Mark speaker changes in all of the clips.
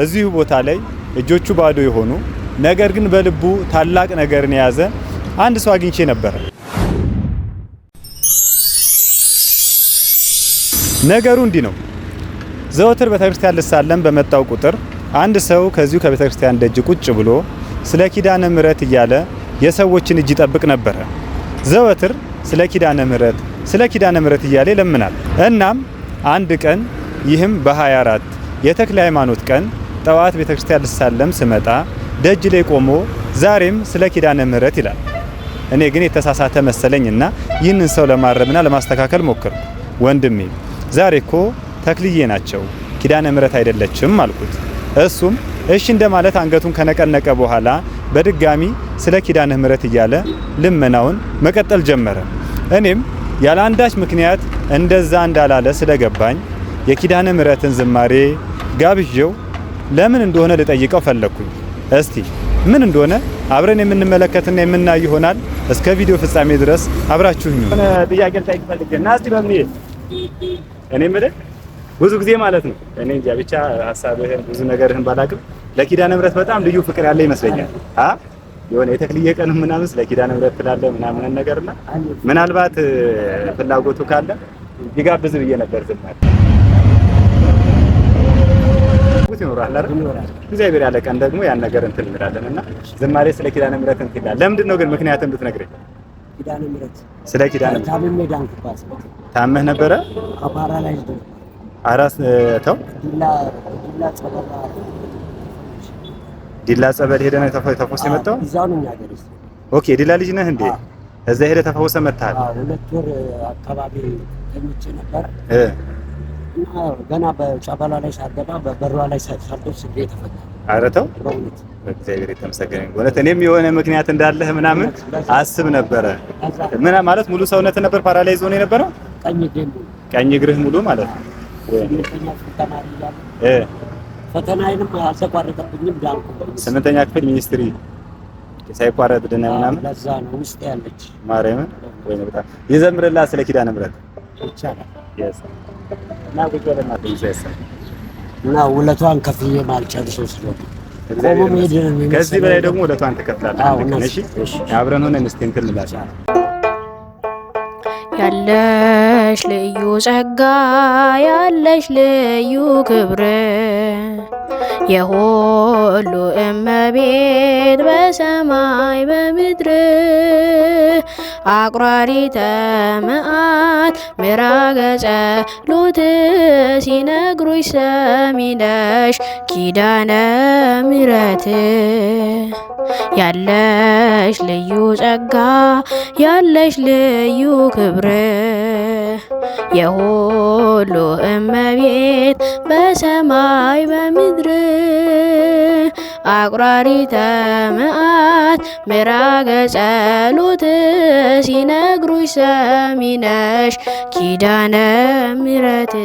Speaker 1: እዚሁ ቦታ ላይ እጆቹ ባዶ የሆኑ ነገር ግን በልቡ ታላቅ ነገርን የያዘ አንድ ሰው አግኝቼ ነበር። ነገሩ እንዲህ ነው። ዘወትር ቤተክርስቲያን ልሳለም በመጣው ቁጥር አንድ ሰው ከዚሁ ከቤተክርስቲያን ደጅ ቁጭ ብሎ ስለ ኪዳነ ምሕረት እያለ የሰዎችን እጅ ይጠብቅ ነበር። ዘወትር ስለ ኪዳነ ምሕረት እያለ ይለምናል። እናም አንድ ቀን ይህም በ24 የተክለ ሃይማኖት ቀን ጠዋት ቤተክርስቲያን ልሳለም ስመጣ ደጅ ላይ ቆሞ ዛሬም ስለ ኪዳነ ምሕረት ይላል። እኔ ግን የተሳሳተ መሰለኝና ይህንን ሰው ለማረምና ለማስተካከል ሞክርኩ። ወንድሜ ዛሬ እኮ ተክልዬ ናቸው ኪዳነ ምሕረት አይደለችም አልኩት። እሱም እሺ እንደማለት አንገቱን ከነቀነቀ በኋላ በድጋሚ ስለ ኪዳነ ምሕረት እያለ ልመናውን መቀጠል ጀመረ። እኔም ያለ አንዳች ምክንያት እንደዛ እንዳላለ ስለገባኝ የኪዳነ ምሕረትን ዝማሬ ጋብዤው ለምን እንደሆነ ልጠይቀው ፈለኩኝ። እስቲ ምን እንደሆነ አብረን የምንመለከትና የምናይ ይሆናል። እስከ ቪዲዮ ፍጻሜ ድረስ አብራችሁኝ ነው። ጥያቄ ልጠይቅ ፈልጌና እስቲ በምን እኔ ማለት ብዙ ጊዜ ማለት ነው እኔ እንጃ ብቻ ሐሳብህን ብዙ ነገርህን ባላቅም ለኪዳነ ምሕረት በጣም ልዩ ፍቅር ያለ ይመስለኛል። የሆነ የተክልዬ ቀን ምናምን ስለ ኪዳነ ምሕረት ትላለህ ምናምን ነገርና ምናልባት ፍላጎቱ ካለ ይጋብዝ ብዬ ነበር። ዝማሬ ይኖራል አይደል? እግዚአብሔር ያለ ቀን ደግሞ ያን ነገር እንትን እንላለንና ዝማሬ ስለ ኪዳነ ምሕረት እንትን ይላል። ለምንድን ነው ግን ምክንያቱም ብትነግረኝ?
Speaker 2: ኪዳነ ምሕረት
Speaker 1: ስለ ኪዳነ
Speaker 2: ታምሜ ዳንኩባት።
Speaker 1: ታመህ ነበረ?
Speaker 2: አባራ ላይ
Speaker 1: አራስ ተው ዲላ ጸበል ሄደህ ነው ተፈውሰ የመጣው?
Speaker 2: እዛው ነው ያገርስ።
Speaker 1: ኦኬ ዲላ ልጅ ነህ እንዴ? እዛ ሄደህ ተፈውሰ መጣህ?
Speaker 2: አዎ 2 ወር አካባቢ ተኝቼ ነበር። ገና በጸበላ ላይ ሳገባ በበሯ ላይ ሳልደርስ ተፈታ። ኧረ ተው በእውነት
Speaker 1: እግዚአብሔር የተመሰገነ ይሁን። እውነት እኔም የሆነ ምክንያት እንዳለህ ምናምን አስብ ነበረ። ምን ማለት ሙሉ ሰውነት ነበር ፓራላይዝ ሆነ የነበረው? ቀኝ እግርህ ሙሉ ማለት ነው።
Speaker 2: ፈተናዬንም አልተቋረጠብኝም ዳንኩ።
Speaker 1: 8ኛ ክፍል ሚኒስትሪ ሳይቋረጥ ድነ ምናምን
Speaker 2: ለዛ ነው ውስጥ ያለች
Speaker 1: ማርያምን ወይ በጣም ይዘምርላ ስለ ኪዳነ ምሕረት
Speaker 2: ይቻላል።
Speaker 1: yes እና ወጀለና ተይዘሰ
Speaker 2: እና ውለቷን ከፍዬ ማልጨርሰው ስለሆነ
Speaker 1: ከዚህ በላይ ደግሞ ውለቷን ትከፍላለህ። እሺ አብረን ሆነን እስቲ እንትን እንላለን።
Speaker 3: ያለሽ ልዩ ጸጋ ያለሽ ልዩ ክብር የሁሉ እመቤት በሰማይ በምድር አቁራሪተ መዓት ምዕራገ ጸሎት ሲነግሩሽ ሰሚነሽ ኪዳነ ምሕረት ያለሽ ልዩ ጸጋ ያለሽ ልዩ ክብር የሁሉ እመቤት በሰማይ በምድር አቁራሪተ መዓት ምዕራገ ጸሎት ሲነግሩሽ ሰሚነሽ ኪዳነ ምሕረት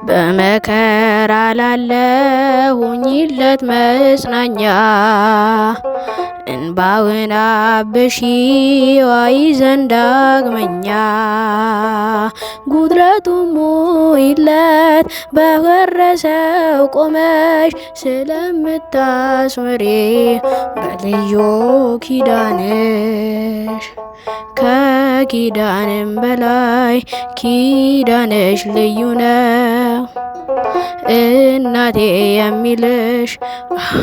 Speaker 3: በመከራ ላለሁኝለት መጽናኛ እንባውን አብሺው ይዘን ዳግመኛ ጉድለቱን ሙይለት በወረሰው ቆመሽ ስለምታስምሪ በልዩ ኪዳንሽ ከኪዳንም በላይ ኪዳንሽ ልዩ ነው። እናቴ የሚልሽ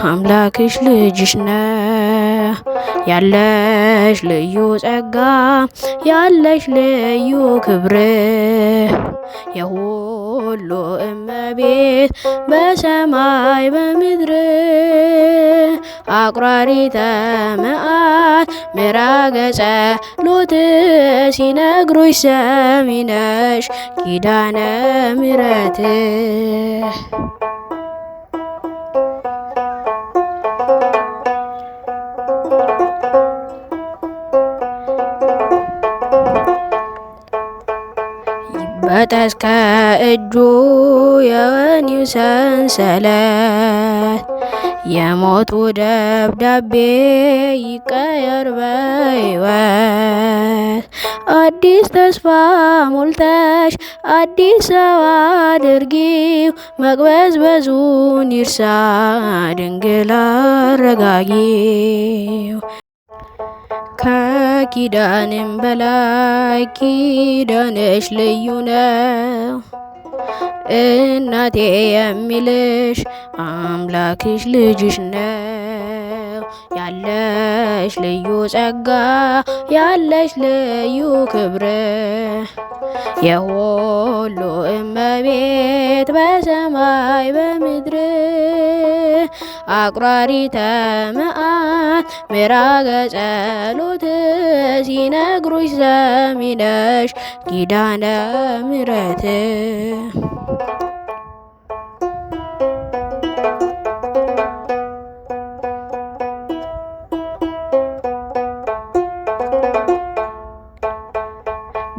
Speaker 3: አምላክሽ ልጅሽ ነው። ያለሽ ልዩ ጸጋ ያለሽ ልዩ ክብር የሁሉ እመቤት በሰማይ በምድር አቁራሪተ መዓት ምዕራገ ጸሎት ሲነግሩሽ ሰሚነሽ ኪዳነ ምሕረት በጠስ ከእጁ የወህኒው ሰንሰለት የሞቱ ደብዳቤ ይቀየር በሕይወት አዲስ ተስፋ ሞልተሽ አዲስ ሰው አድርጊው መቅበዝበዙን ይርሳ ድንግል አረጋጊው። ከኪዳንም በላይ ኪዳንሽ ልዩ ነው እናቴ የሚልሽ አምላክሽ ልጅሽ ነው። ያለሽ ልዩ ጸጋ ያለሽ ልዩ ክብር የሁሉ እመቤት በሰማይ በምድር አቁራሪተ መዓት ምዕራገ ጸሎት ሲነግሩሽ ሰሚ ነሽ ኪዳነ ምሕረት።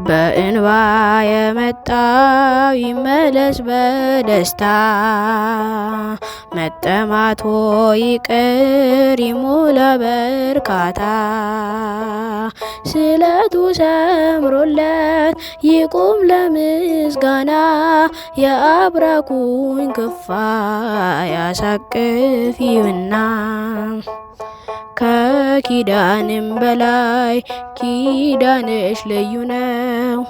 Speaker 3: በእንባ የመጣው ይመለስ በደስታ መጠማቶ ይቅር ይሞላ በርካታ ስለቱ ሰምሮለት ይቁም ለምስጋና የአብራኩን ክፋይ ያሳቅፊውና ከኪዳንም በላይ ኪዳንሽ ልዩ ነው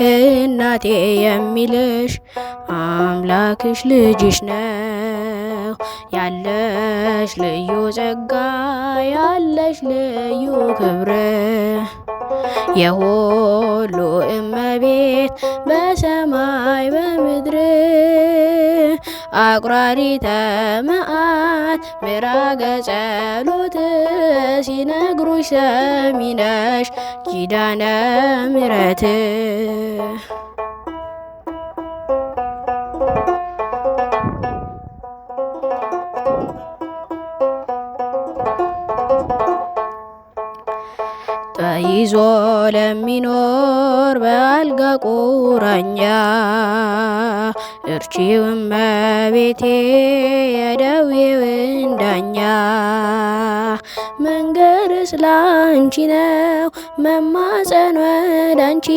Speaker 3: እናቴ የሚልሽ አምላክሽ ልጅሽ ነው። ያለሽ ልዩ ጸጋ ያለሽ ልዩ ክብር የሁሉ እመቤት በሰማይ በምድር አቁራሪተ መዓት ምዕራገ ጸሎት ሲነግሩሽ ሰሚ ነሽ ኪዳነ ምሕረት። ተይዞ ለሚኖር በአልጋ ቁራኛ እርቺው እመቤቴ የደዌውን ዳኛ መንገርስ ላንቺ ነው መማፀን ወዳንቺ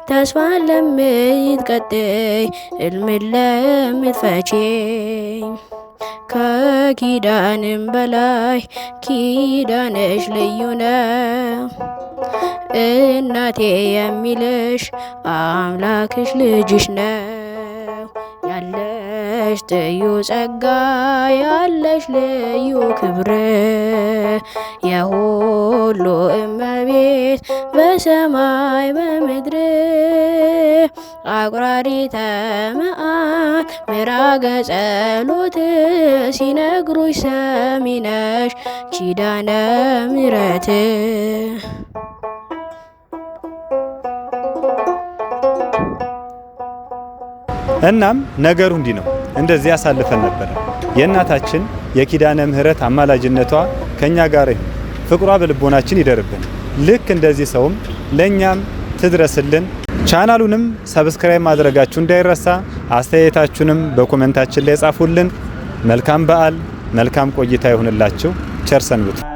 Speaker 3: ተስፋን ለምትቀጥይ ሕልምን ለምትፈቺ ከኪዳንም በላይ ኪዳንሽ ልዩ ነው እናቴ የሚልሽ አምላክሽ ልጅሽ ነው። ያለሽ ልዩ ጸጋ ያለሽ ልዩ ክብር የሁሉ እመቤት በሰማይ በምድር አቁራሪተ መዓት ምዕራገ ጸሎት ሲነግሩሽ ሰሚ ነሽ ኪዳነ ምሕረት።
Speaker 1: እናም ነገሩ እንዲህ ነው። እንደዚህ ያሳልፈን ነበር። የእናታችን የኪዳነ ምሕረት አማላጅነቷ ከኛ ጋር ይሁን፣ ፍቅሯ በልቦናችን ይደርብን። ልክ እንደዚህ ሰውም ለኛም ትድረስልን። ቻናሉንም ሰብስክራይብ ማድረጋችሁ እንዳይረሳ። አስተያየታችሁንም በኮሜንታችን ላይ ጻፉልን። መልካም በዓል፣ መልካም ቆይታ ይሁንላችሁ። ቸር ሰንብቱ።